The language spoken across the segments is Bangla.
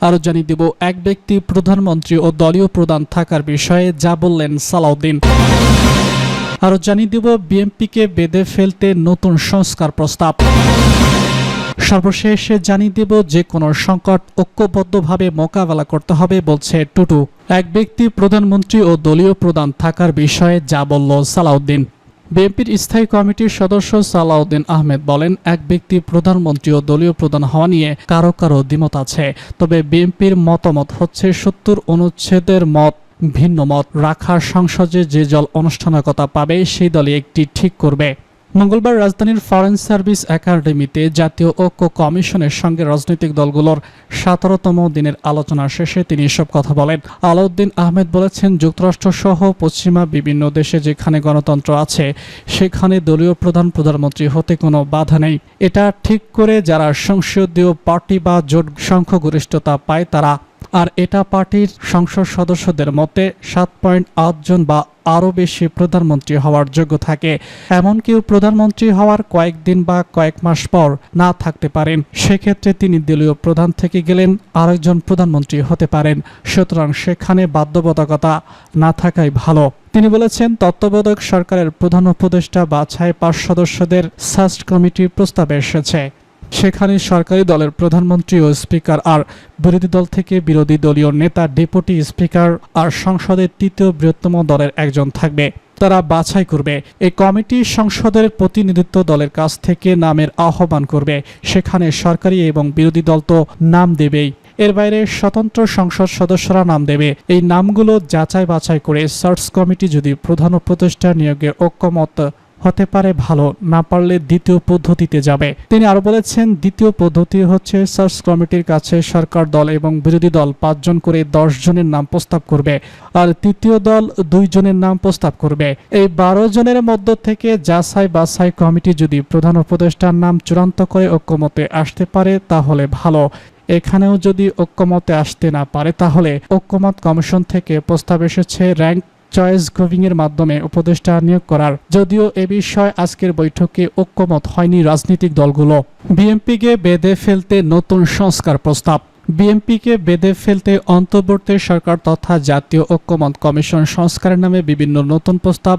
আরো জানিয়ে দেব, এক ব্যক্তি প্রধানমন্ত্রী ও দলীয় প্রধান থাকার বিষয়ে যা বললেন সালাউদ্দিন। আরো জানিয়ে দেব, বিএনপিকে বেঁধে ফেলতে নতুন সংস্কার প্রস্তাব। সর্বশেষে জানিয়ে দেব, যে কোনো সংকট ঐক্যবদ্ধভাবে মোকাবেলা করতে হবে বলছে টুটু। এক ব্যক্তি প্রধানমন্ত্রী ও দলীয় প্রধান থাকার বিষয়ে যা বলল সালাউদ্দিন। বিএনপির স্থায়ী কমিটির সদস্য সালাউদ্দিন আহমেদ বলেন, এক ব্যক্তি প্রধানমন্ত্রী ও দলীয় প্রধান হওয়া নিয়ে কারো কারো দ্বিমত আছে, তবে বিএনপির মতামত হচ্ছে ৭০ অনুচ্ছেদের মত ভিন্ন মত রাখার সংসদে যে দল আনুষ্ঠানিকতা পাবে সেই দলই একটি ঠিক করবে। মঙ্গলবার রাজধানীর ফরেন সার্ভিস একাডেমিতে জাতীয় ঐক্য কমিশনের সঙ্গে রাজনৈতিক দলগুলোর ১৭তম দিনের আলোচনা শেষে তিনি এসব কথা বলেন। আলাউদ্দিন আহমেদ বলেছেন, যুক্তরাষ্ট্রসহ পশ্চিমা বিভিন্ন দেশে যেখানে গণতন্ত্র আছে সেখানে দলীয় প্রধানমন্ত্রী হতে কোনো বাধা নেই। এটা ঠিক করে যারা সংসদীয় পার্টি বা জোট সংখ্যাগরিষ্ঠতা পায় তারা, আর এটা পার্টির সংসদ সদস্যদের মতে ৭.৮ জন বা আরও বেশি প্রধানমন্ত্রী হওয়ার যোগ্য থাকে। এমন কেউ প্রধানমন্ত্রী হওয়ার কয়েকদিন বা কয়েক মাস পর না থাকতে পারেন, সেক্ষেত্রে তিনি দলীয় প্রধান থেকে গেলেন আরেকজন প্রধানমন্ত্রী হতে পারেন। সুতরাং সেখানে বাধ্যবাধকতা না থাকাই ভালো। তিনি বলেছেন, তত্ত্বাবধায়ক সরকারের প্রধান উপদেষ্টা বাছাই ৫ সদস্যদের সার্চ কমিটির প্রস্তাবে এসেছে। সেখানে সরকারি দলের প্রধানমন্ত্রী ও স্পিকার, আর বিরোধী দল থেকে বিরোধী দলীয় নেতা, ডেপুটি স্পিকার আর সংসদের তৃতীয় বৃহত্তম দলের একজন থাকবে। তারা বাছাই করবে। এই কমিটি সংসদের প্রতিনিধিত্ব দলের কাছ থেকে নামের আহ্বান করবে। সেখানে সরকারি এবং বিরোধী দল তো নাম দেবেই, এর বাইরে স্বতন্ত্র সংসদ সদস্যরা নাম দেবে। এই নামগুলো যাচাই বাছাই করে সার্চ কমিটি যদি প্রধান উপদেষ্টা নিয়োগে ঐক্যমত হতে পারে ভালো, না পারলে দ্বিতীয় পদ্ধতিতে যাবে। তিনি আরো বলেছেন, দ্বিতীয় পদ্ধতি হচ্ছে সার্চ কমিটির কাছে সরকার দল এবং বিরোধী দল ৫ জন করে ১০ জনের নাম প্রস্তাব করবে, আর তৃতীয় দল ২ জনের নাম প্রস্তাব করবে। এই ১২ জনের মধ্য থেকে যাচাই বাছাই কমিটি যদি প্রধান উপদেষ্টার নাম চূড়ান্ত করে ঐক্যমতে আসতে পারে তাহলে ভালো। এখানেও যদি ঐক্যমতে আসতে না পারে তাহলে ঐক্যমত কমিশন থেকে প্রস্তাব এসেছে র্যাঙ্ক চয়েস গ্রুপিং এর মাধ্যমে উপদেষ্টা নিয়োগ করার। যদিও এ বিষয়ে আজকের বৈঠকে ঐক্যমত হয়নি রাজনৈতিক দলগুলো। বিএনপিকে বেঁধে ফেলতে নতুন সংস্কার প্রস্তাব। বিএনপিকে বেঁধে ফেলতে অন্তর্বর্তী সরকার তথা জাতীয় ঐক্যমত কমিশন সংস্কারের নামে বিভিন্ন নতুন প্রস্তাব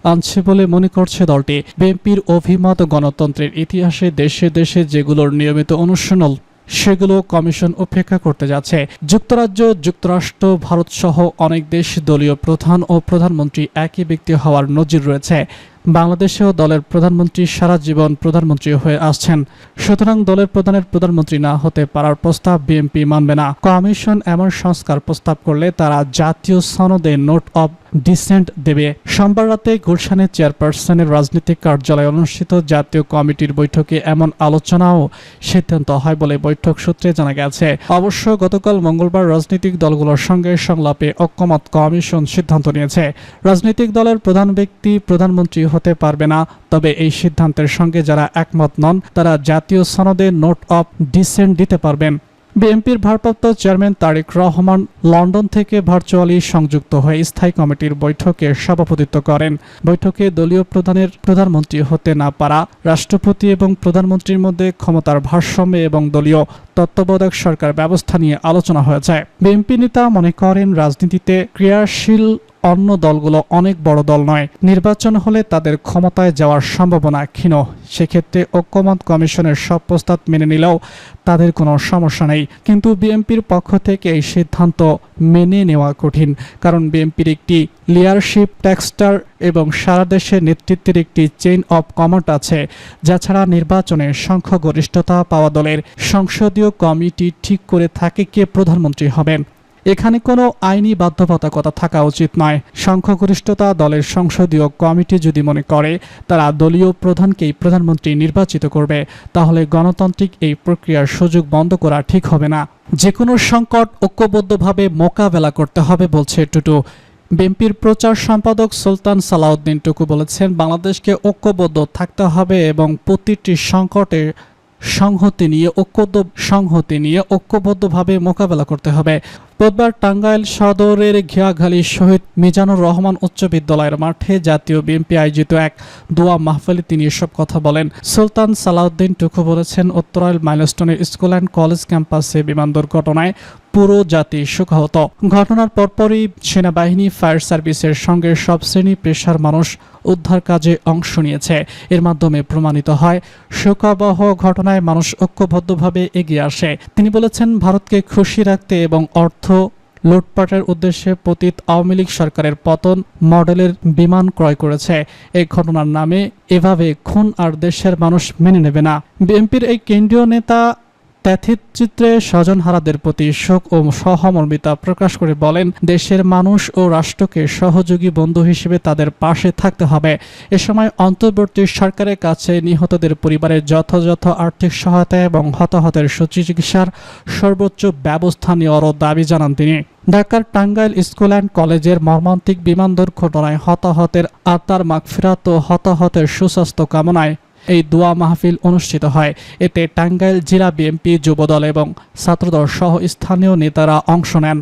আনছে বলে মনে করছে দলটি। বিএনপির অভিমত, গণতন্ত্রের ইতিহাসে দেশে দেশে যেগুলোর নিয়মিত অনুশীলন সেগুলো কমিশন উপেক্ষা করতে যাচ্ছে। যুক্তরাজ্য, যুক্তরাষ্ট্র, ভারত সহ অনেক দেশ দলীয় প্রধান ও প্রধানমন্ত্রী একই ব্যক্তি হওয়ার নজির রয়েছে। বাংলাদেশেও দলের প্রধানমন্ত্রী সারা জীবন প্রধানমন্ত্রী হয়ে আসছেন। সুতরাং দলের প্রধানের প্রধানমন্ত্রী না হতে পারার প্রস্তাব বিএনপি মানবে না। কমিশন এমন সংস্কার প্রস্তাব করলে তারা জাতীয় সনদে নোট অব ডিসেন্ট দেবে। সোমবার রাতে গুলশানে চেয়ারপারসনের রাজনৈতিক কার্যালয়ে অনুষ্ঠিত জাতীয় কমিটির বৈঠকে এমন আলোচনা ও সিদ্ধান্ত হয় বলে বৈঠক সূত্রে জানা গেছে। অবশ্য গতকাল মঙ্গলবার রাজনৈতিক দলগুলোর সঙ্গে সংলাপে ঐক্যমত কমিশন সিদ্ধান্ত নিয়েছে, রাজনৈতিক দলের প্রধান ব্যক্তি প্রধানমন্ত্রী হতে পারবে না। তবে এই সিদ্ধান্তের সঙ্গে যারা একমত নন তারা জাতীয় সনদে নোট অব ডিসেন্ট দিতে পারবেন। বিএনপির ভারপ্রাপ্ত চেয়ারম্যান তারেক রহমান লন্ডন থেকে ভার্চুয়ালি সংযুক্ত হয়ে স্থায়ী কমিটির বৈঠকে সভাপতিত্ব করেন। বৈঠকে দলীয় প্রধানমন্ত্রী হতে না পারা, রাষ্ট্রপতি এবং প্রধানমন্ত্রীর মধ্যে ক্ষমতার ভারসাম্য এবং দলীয় তত্ত্বাবধায়ক সরকার ব্যবস্থা নিয়ে আলোচনা হয়েছে। বিএনপি নেতা মনে করেন, রাজনীতিতে ক্রিয়াশীল অন্য দলগুলো অনেক বড় দল নয়। নির্বাচন হলে তাদের ক্ষমতায় যাওয়ার সম্ভাবনা ক্ষীণ। সেক্ষেত্রে ঐক্যমত কমিশনের সব প্রস্তাব মেনে নিলেও তাদের কোনো সমস্যা নেই। কিন্তু বিএনপির পক্ষ থেকে এই সিদ্ধান্ত মেনে নেওয়া কঠিন, কারণ বিএনপির একটি লিডারশিপ টেক্সটার এবং সারা দেশে নেতৃত্বের একটি চেইন অব কমান্ড আছে। যাছাড়া নির্বাচনে সংখ্যাগরিষ্ঠতা পাওয়া দলের সংসদীয় কমিটি ঠিক করে থাকে কে প্রধানমন্ত্রী হবেন। এখানে কোনো আইনি বাধ্যবাধকতা থাকা উচিত নয়। সংখ্যাগরিষ্ঠতা দলের সংসদীয় কমিটি যদি মনে করে তারা দলীয় প্রধানকেই প্রধানমন্ত্রী নির্বাচিত করবে, তাহলে গণতান্ত্রিক এই প্রক্রিয়ার সুযোগ বন্ধ করা ঠিক হবে না। যে কোনো সংকট ঐক্যবদ্ধভাবে মোকাবেলা করতে হবে বলছে টুটু। বিএনপির প্রচার সম্পাদক সুলতান সালাউদ্দিন টুকু বলেছেন, বাংলাদেশকে ঐক্যবদ্ধ থাকতে হবে এবং প্রতিটি সংকটে সংহতি নিয়ে ঐক্যবদ্ধভাবে মোকাবেলা করতে হবে। বুধবার টাঙ্গাইল সদরের ঘিয়াখালী শহীদ মিজানুর রহমান উচ্চ বিদ্যালয়ের মাঠে জাতীয় বিএনপি আয়োজিত এক দোয়া মাহফিলে তিনি এসব কথা বলেন। সুলতান সালাউদ্দিন টুকু বলেছেন, উত্তরাইল মাইলস্টোনের স্কুল অ্যান্ড কলেজ ক্যাম্পাসে বিমান দুর্ঘটনায় পুরো জাতি শোকাহত। ঘটনার পরপরই সেনাবাহিনী, ফায়ার সার্ভিসের সঙ্গে সব শ্রেণী পেশার মানুষ উদ্ধার কাজে অংশ নিয়েছে। এর মাধ্যমে প্রমাণিত হয় শোকাবহ ঘটনায় মানুষ ঐক্যবদ্ধভাবে এগিয়ে আসে। তিনি বলেছেন, ভারতকে খুশি রাখতে এবং অর্থ লুটপাটের উদ্দেশ্যে পতিত আওয়ামী লীগ সরকারের পতন মডেলের বিমান ক্রয় করেছে। এই ঘটনার নামে এভাবে খুন আর দেশের মানুষ মেনে নেবে না। বিএনপির এই কেন্দ্রীয় নেতা তথ্যচিত্রে স্বজনহারাদের প্রতি শোক ও সহমর্মিতা প্রকাশ করে বলেন, দেশের মানুষ ও রাষ্ট্রকে সহযোগী বন্ধু হিসেবে তাদের পাশে থাকতে হবে। এ সময় অন্তর্বর্তী সরকারের কাছে নিহতদের পরিবারের যথাযথ আর্থিক সহায়তা এবং হতাহতের সুচিকিৎসার সর্বোচ্চ ব্যবস্থা নেওয়ারও দাবি জানান তিনি। ঢাকার টাঙ্গাইল স্কুল অ্যান্ড কলেজের মর্মান্তিক বিমান দুর্ঘটনায় হতাহতের আত্মার মাগফিরাত ও হতাহতের সুস্বাস্থ্য কামনায় এই দোয়া মাহফিল অনুষ্ঠিত হয়। এতে টাঙ্গাইল জেলা বিএনপি, যুবদল এবং ছাত্রদল সহ স্থানীয় নেতারা অংশ নেন।